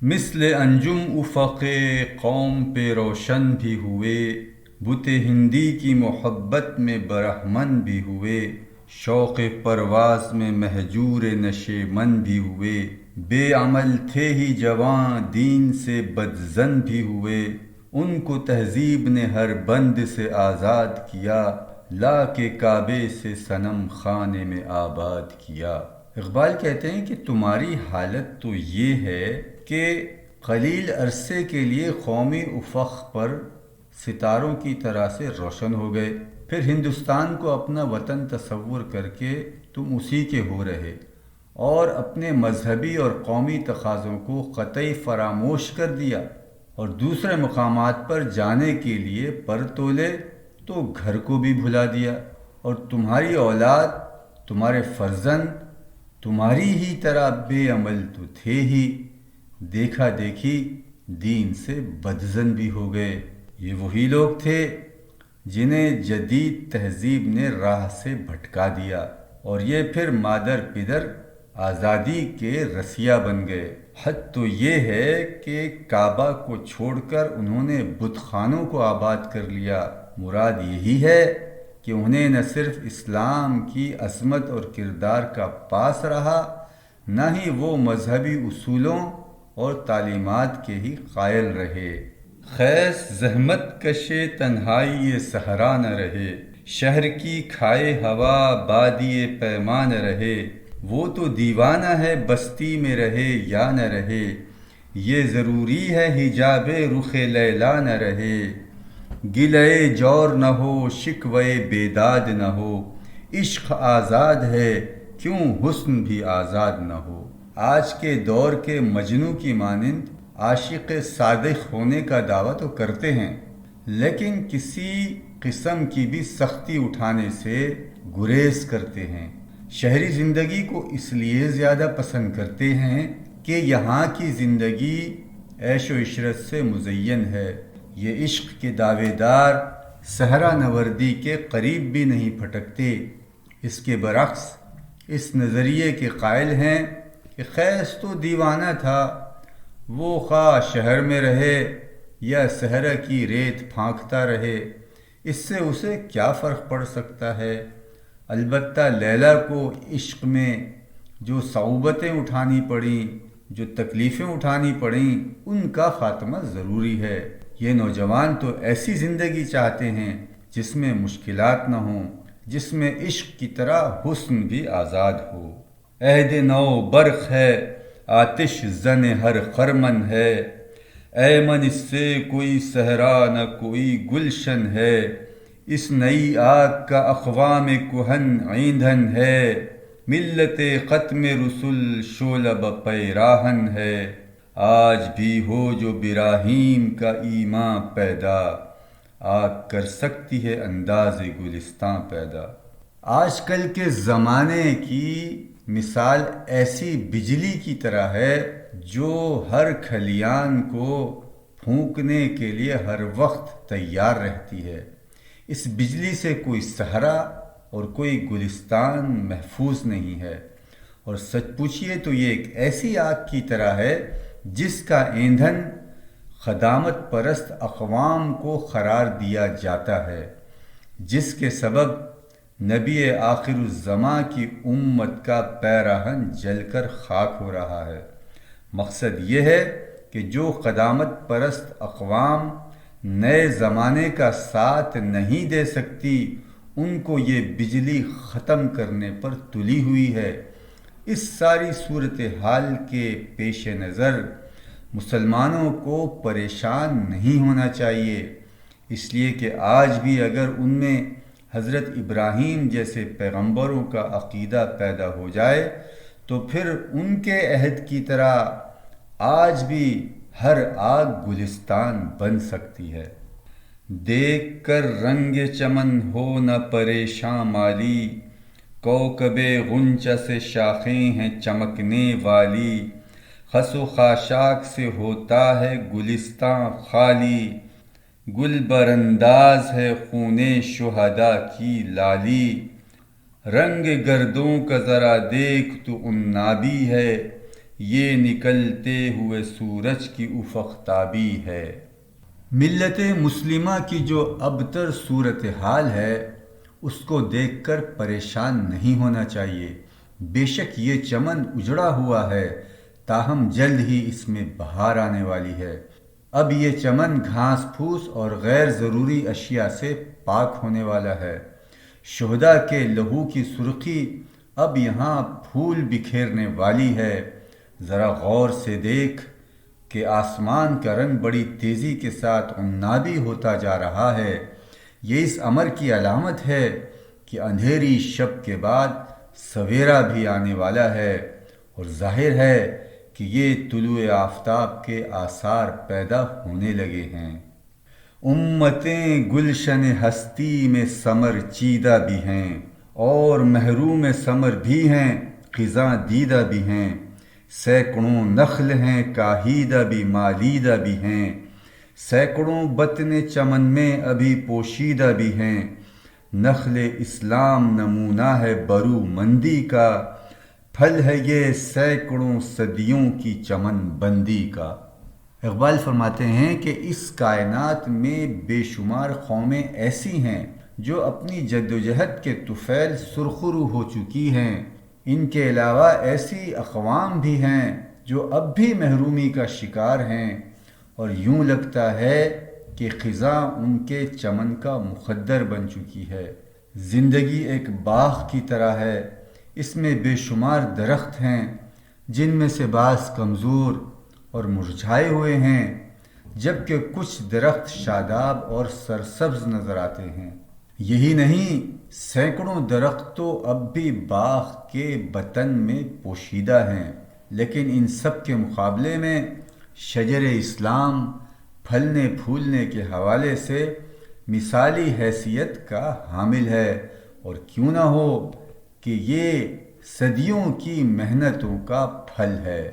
مثل انجم افق قوم پہ روشن بھی ہوئے، بت ہندی کی محبت میں برہمن بھی ہوئے، شوق پرواز میں مہجور نشے من بھی ہوئے، بے عمل تھے ہی جواں دین سے بدظن بھی ہوئے، ان کو تہذیب نے ہر بند سے آزاد کیا، لا کے کعبے سے صنم خانے میں آباد کیا۔ اقبال کہتے ہیں کہ تمہاری حالت تو یہ ہے کہ قلیل عرصے کے لیے قومی افق پر ستاروں کی طرح سے روشن ہو گئے، پھر ہندوستان کو اپنا وطن تصور کر کے تم اسی کے ہو رہے، اور اپنے مذہبی اور قومی تقاضوں کو قطعی فراموش کر دیا، اور دوسرے مقامات پر جانے کے لیے پر تولے تو گھر کو بھی بھلا دیا، اور تمہاری اولاد، تمہارے فرزند تمہاری ہی طرح بے عمل تو تھے ہی، دیکھا دیکھی دین سے بدظن بھی ہو گئے۔ یہ وہی لوگ تھے جنہیں جدید تہذیب نے راہ سے بھٹکا دیا، اور یہ پھر مادر پدر آزادی کے رسیا بن گئے۔ حد تو یہ ہے کہ کعبہ کو چھوڑ کر انہوں نے بت خانوں کو آباد کر لیا۔ مراد یہی ہے کہ انہیں نہ صرف اسلام کی عظمت اور کردار کا پاس رہا، نہ ہی وہ مذہبی اصولوں اور تعلیمات کے ہی قائل رہے۔ خیز زحمت کشے تنہائی صحرا نہ رہے، شہر کی کھائے ہوا بادی پیمان رہے، وہ تو دیوانہ ہے بستی میں رہے یا نہ رہے، یہ ضروری ہے حجاب رخ لیلا نہ رہے، گلے جور نہ ہو شکوے بیداد نہ ہو، عشق آزاد ہے کیوں حسن بھی آزاد نہ ہو۔ آج کے دور کے مجنوں کی مانند عاشق صادق ہونے کا دعویٰ تو کرتے ہیں، لیکن کسی قسم کی بھی سختی اٹھانے سے گریز کرتے ہیں۔ شہری زندگی کو اس لیے زیادہ پسند کرتے ہیں کہ یہاں کی زندگی عیش و عشرت سے مزین ہے، یہ عشق کے دعوے دار صحرا نوردی کے قریب بھی نہیں پھٹکتے۔ اس کے برعکس اس نظریے کے قائل ہیں کہ خیز تو دیوانہ تھا، وہ خواہ شہر میں رہے یا صحرا کی ریت پھانکتا رہے، اس سے اسے کیا فرق پڑ سکتا ہے۔ البتہ لیلا کو عشق میں جو صعوبتیں اٹھانی پڑیں، جو تکلیفیں اٹھانی پڑیں، ان کا خاتمہ ضروری ہے۔ یہ نوجوان تو ایسی زندگی چاہتے ہیں جس میں مشکلات نہ ہوں، جس میں عشق کی طرح حسن بھی آزاد ہو۔ عہد نو برق ہے آتش زن ہر خرمن ہے، اے من اس سے کوئی صحرا نہ کوئی گلشن ہے، اس نئی آگ کا اقوام کہن ایندھن ہے، ملت ختم رسل شعلہ پیراہن ہے، آج بھی ہو جو براہیم کا ایمان پیدا، آگ کر سکتی ہے انداز گلستاں پیدا۔ آج کل کے زمانے کی مثال ایسی بجلی کی طرح ہے جو ہر کھلیان کو پھونکنے کے لیے ہر وقت تیار رہتی ہے۔ اس بجلی سے کوئی صحرا اور کوئی گلستان محفوظ نہیں ہے، اور سچ پوچھئے تو یہ ایک ایسی آگ کی طرح ہے جس کا ایندھن خدامت پرست اقوام کو قرار دیا جاتا ہے، جس کے سبب نبی آخر الزماں کی امت کا پیراہن جل کر خاک ہو رہا ہے۔ مقصد یہ ہے کہ جو قدامت پرست اقوام نئے زمانے کا ساتھ نہیں دے سکتی، ان کو یہ بجلی ختم کرنے پر تلی ہوئی ہے۔ اس ساری صورتحال کے پیش نظر مسلمانوں کو پریشان نہیں ہونا چاہیے، اس لیے کہ آج بھی اگر ان میں حضرت ابراہیم جیسے پیغمبروں کا عقیدہ پیدا ہو جائے تو پھر ان کے عہد کی طرح آج بھی ہر آگ گلستان بن سکتی ہے۔ دیکھ کر رنگ چمن ہو نہ پریشاں مالی، کوکب غنچہ سے شاخیں ہیں چمکنے والی، خس و خاشاک سے ہوتا ہے گلستاں خالی، گل برانداز ہے خون شہداء کی لالی، رنگ گردوں کا ذرا دیکھ تو عنابی ہے، یہ نکلتے ہوئے سورج کی افق تابی ہے۔ ملت مسلمہ کی جو ابتر صورتحال ہے اس کو دیکھ کر پریشان نہیں ہونا چاہیے۔ بے شک یہ چمن اجڑا ہوا ہے، تاہم جلد ہی اس میں بہار آنے والی ہے۔ اب یہ چمن گھاس پھوس اور غیر ضروری اشیاء سے پاک ہونے والا ہے۔ شہداء کے لہو کی سرخی اب یہاں پھول بکھیرنے والی ہے۔ ذرا غور سے دیکھ کہ آسمان کا رنگ بڑی تیزی کے ساتھ عنابی ہوتا جا رہا ہے۔ یہ اس امر کی علامت ہے کہ اندھیری شب کے بعد سویرا بھی آنے والا ہے، اور ظاہر ہے کہ یہ طلوع آفتاب کے آثار پیدا ہونے لگے ہیں۔ امتیں گلشن ہستی میں ثمر چیدہ بھی ہیں، اور محروم ثمر بھی ہیں، خزاں دیدہ بھی ہیں۔ سینکڑوں نخل ہیں کاہیدہ بھی مالیدہ بھی ہیں، سینکڑوں بطن چمن میں ابھی پوشیدہ بھی ہیں۔ نخل اسلام نمونہ ہے برو مندی کا، پھل ہے یہ سینکڑوں صدیوں کی چمن بندی کا۔ اقبال فرماتے ہیں کہ اس کائنات میں بے شمار قومیں ایسی ہیں جو اپنی جدوجہد کے طفیل سرخرو ہو چکی ہیں۔ ان کے علاوہ ایسی اقوام بھی ہیں جو اب بھی محرومی کا شکار ہیں، اور یوں لگتا ہے کہ خزاں ان کے چمن کا مخدر بن چکی ہے۔ زندگی ایک باغ کی طرح ہے، اس میں بے شمار درخت ہیں جن میں سے بعض کمزور اور مرجھائے ہوئے ہیں، جبکہ کچھ درخت شاداب اور سرسبز نظر آتے ہیں۔ یہی نہیں، سینکڑوں درخت تو اب بھی باغ کے بطن میں پوشیدہ ہیں، لیکن ان سب کے مقابلے میں شجر اسلام پھلنے پھولنے کے حوالے سے مثالی حیثیت کا حامل ہے، اور کیوں نہ ہو کہ یہ صدیوں کی محنتوں کا پھل ہے۔